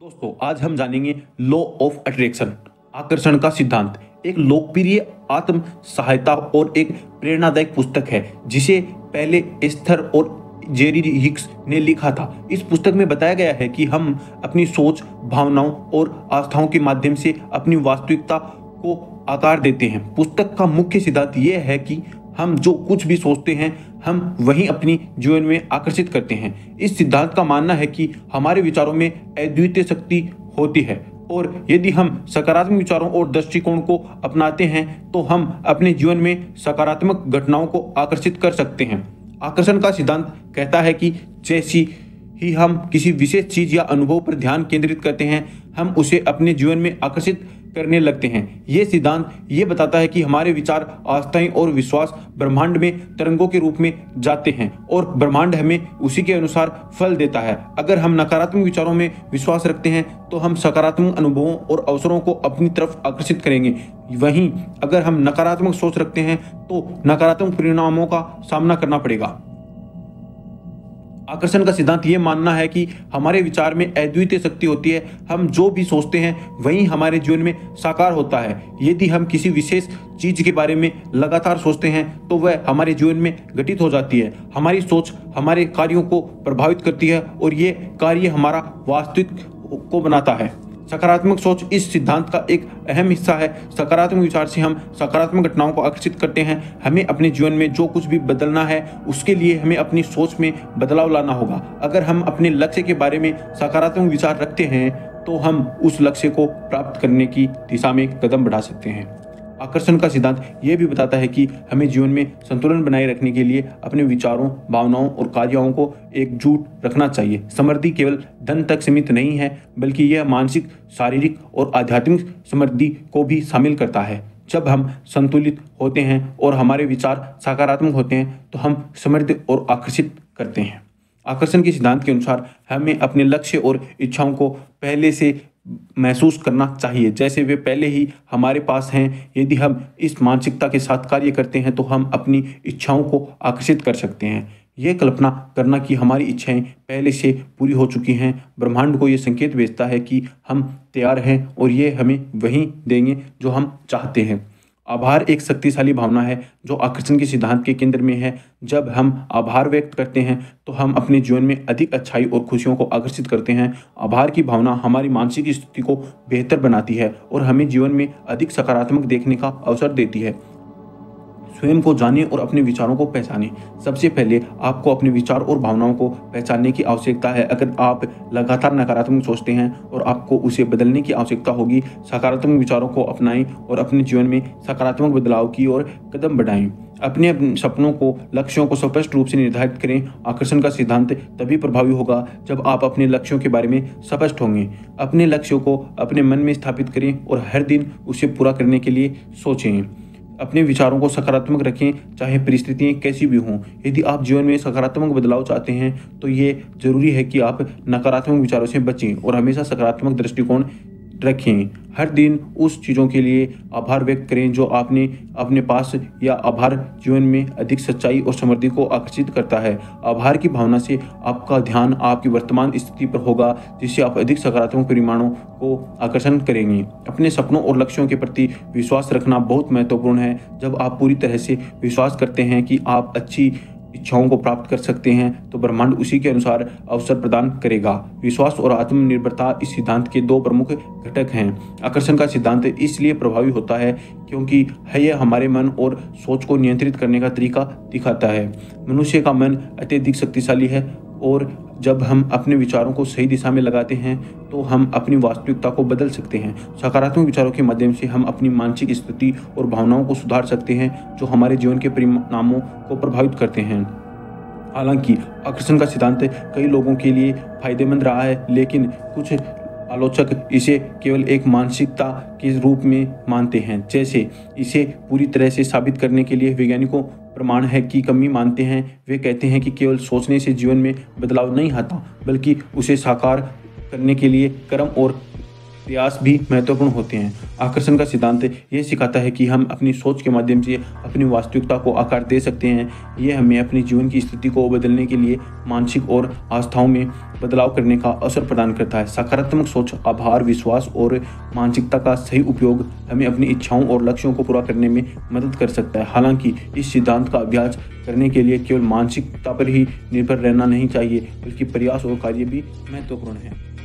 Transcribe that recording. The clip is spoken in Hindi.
दोस्तों, आज हम जानेंगे लॉ ऑफ अट्रैक्शन, आकर्षण का सिद्धांत। एक लोकप्रिय आत्म सहायता और एक प्रेरणादायक पुस्तक है जिसे पहले एस्थर और जेरी हिक्स ने लिखा था। इस पुस्तक में बताया गया है कि हम अपनी सोच, भावनाओं और आस्थाओं के माध्यम से अपनी वास्तविकता को आकार देते हैं। पुस्तक का मुख्य सिद्धांत यह है कि हम जो कुछ भी सोचते हैं हम वही अपनी जीवन में आकर्षित करते हैं। इस सिद्धांत का मानना है कि हमारे विचारों में अद्वितीय शक्ति होती है और यदि हम सकारात्मक विचारों और दृष्टिकोण को अपनाते हैं तो हम अपने जीवन में सकारात्मक घटनाओं को आकर्षित कर सकते हैं। आकर्षण का सिद्धांत कहता है कि जैसी ही हम किसी विशेष चीज या अनुभव पर ध्यान केंद्रित करते हैं हम उसे अपने जीवन में आकर्षित करने लगते हैं। यह सिद्धांत ये बताता है कि हमारे विचार, आस्थाएं और विश्वास ब्रह्मांड में तरंगों के रूप में जाते हैं और ब्रह्मांड हमें उसी के अनुसार फल देता है। अगर हम नकारात्मक विचारों में विश्वास रखते हैं तो हम सकारात्मक अनुभवों और अवसरों को अपनी तरफ आकर्षित करेंगे। वहीं अगर हम नकारात्मक सोच रखते हैं तो नकारात्मक परिणामों का सामना करना पड़ेगा। आकर्षण का सिद्धांत ये मानना है कि हमारे विचार में अद्वितीय शक्ति होती है। हम जो भी सोचते हैं वही हमारे जीवन में साकार होता है। यदि हम किसी विशेष चीज के बारे में लगातार सोचते हैं तो वह हमारे जीवन में घटित हो जाती है। हमारी सोच हमारे कार्यों को प्रभावित करती है और ये कार्य हमारा वास्तविक को बनाता है। सकारात्मक सोच इस सिद्धांत का एक अहम हिस्सा है। सकारात्मक विचार से हम सकारात्मक घटनाओं को आकर्षित करते हैं। हमें अपने जीवन में जो कुछ भी बदलना है उसके लिए हमें अपनी सोच में बदलाव लाना होगा। अगर हम अपने लक्ष्य के बारे में सकारात्मक विचार रखते हैं तो हम उस लक्ष्य को प्राप्त करने की दिशा में कदम बढ़ा सकते हैं। आकर्षण का सिद्धांत यह भी बताता है कि हमें जीवन में संतुलन बनाए रखने के लिए अपने विचारों, भावनाओं और कार्यों को एकजुट रखना चाहिए। समृद्धि केवल धन तक सीमित नहीं है बल्कि यह मानसिक, शारीरिक और आध्यात्मिक समृद्धि को भी शामिल करता है। जब हम संतुलित होते हैं और हमारे विचार सकारात्मक होते हैं तो हम समृद्ध और आकर्षित करते हैं। आकर्षण के सिद्धांत के अनुसार हमें अपने लक्ष्य और इच्छाओं को पहले से महसूस करना चाहिए जैसे वे पहले ही हमारे पास हैं। यदि हम इस मानसिकता के साथ कार्य करते हैं तो हम अपनी इच्छाओं को आकर्षित कर सकते हैं। यह कल्पना करना कि हमारी इच्छाएं पहले से पूरी हो चुकी हैं ब्रह्मांड को यह संकेत भेजता है कि हम तैयार हैं और ये हमें वही देंगे जो हम चाहते हैं। आभार एक शक्तिशाली भावना है जो आकर्षण के सिद्धांत के केंद्र में है। जब हम आभार व्यक्त करते हैं तो हम अपने जीवन में अधिक अच्छाई और खुशियों को आकर्षित करते हैं। आभार की भावना हमारी मानसिक स्थिति को बेहतर बनाती है और हमें जीवन में अधिक सकारात्मक देखने का अवसर देती है। स्वयं को जानें और अपने विचारों को पहचानें। सबसे पहले आपको अपने विचार और भावनाओं को पहचानने की आवश्यकता है। अगर आप लगातार नकारात्मक सोचते हैं और आपको उसे बदलने की आवश्यकता होगी। सकारात्मक विचारों को अपनाएं और अपने जीवन में सकारात्मक बदलाव की ओर कदम बढ़ाएं। अपने सपनों को, लक्ष्यों को स्पष्ट रूप से निर्धारित करें। आकर्षण का सिद्धांत तभी प्रभावी होगा जब आप अपने लक्ष्यों के बारे में स्पष्ट होंगे। अपने लक्ष्यों को अपने मन में स्थापित करें और हर दिन उसे पूरा करने के लिए सोचें। अपने विचारों को सकारात्मक रखें चाहे परिस्थितियां कैसी भी हों। यदि आप जीवन में सकारात्मक बदलाव चाहते हैं तो ये जरूरी है कि आप नकारात्मक विचारों से बचें और हमेशा सकारात्मक दृष्टिकोण रखें। हर दिन उस चीज़ों के लिए आभार व्यक्त करें जो आपने अपने पास या आभार जीवन में अधिक सच्चाई और समृद्धि को आकर्षित करता है। आभार की भावना से आपका ध्यान आपकी वर्तमान स्थिति पर होगा जिससे आप अधिक सकारात्मक परिमाणों को आकर्षण करेंगे। अपने सपनों और लक्ष्यों के प्रति विश्वास रखना बहुत महत्वपूर्ण है। जब आप पूरी तरह से विश्वास करते हैं कि आप अच्छी इच्छाओं को प्राप्त कर सकते हैं तो ब्रह्मांड उसी के अनुसार अवसर प्रदान करेगा। विश्वास और आत्मनिर्भरता इस सिद्धांत के दो प्रमुख घटक हैं। आकर्षण का सिद्धांत इसलिए प्रभावी होता है क्योंकि यह हमारे मन और सोच को नियंत्रित करने का तरीका दिखाता है। मनुष्य का मन अत्यधिक शक्तिशाली है और जब हम अपने विचारों को सही दिशा में लगाते हैं तो हम अपनी वास्तविकता को बदल सकते हैं। सकारात्मक विचारों के माध्यम से हम अपनी मानसिक स्थिति और भावनाओं को सुधार सकते हैं जो हमारे जीवन के परिणामों को प्रभावित करते हैं। हालांकि आकर्षण का सिद्धांत कई लोगों के लिए फायदेमंद रहा है लेकिन कुछ आलोचक इसे केवल एक मानसिकता के रूप में मानते हैं। जैसे इसे पूरी तरह से साबित करने के लिए वैज्ञानिकों प्रमाण है कि कमी मानते हैं। वे कहते हैं कि केवल सोचने से जीवन में बदलाव नहीं आता बल्कि उसे साकार करने के लिए कर्म और प्रयास भी महत्वपूर्ण होते हैं। आकर्षण का सिद्धांत ये सिखाता है कि हम अपनी सोच के माध्यम से अपनी वास्तविकता को आकार दे सकते हैं। ये हमें अपनी जीवन की स्थिति को बदलने के लिए मानसिक और आस्थाओं में बदलाव करने का अवसर प्रदान करता है। सकारात्मक सोच, आभार, विश्वास और मानसिकता का सही उपयोग हमें अपनी इच्छाओं और लक्ष्यों को पूरा करने में मदद कर सकता है। हालांकि इस सिद्धांत का अभ्यास करने के लिए केवल मानसिकता पर ही निर्भर रहना नहीं चाहिए, बल्कि प्रयास और कार्य भी महत्वपूर्ण है।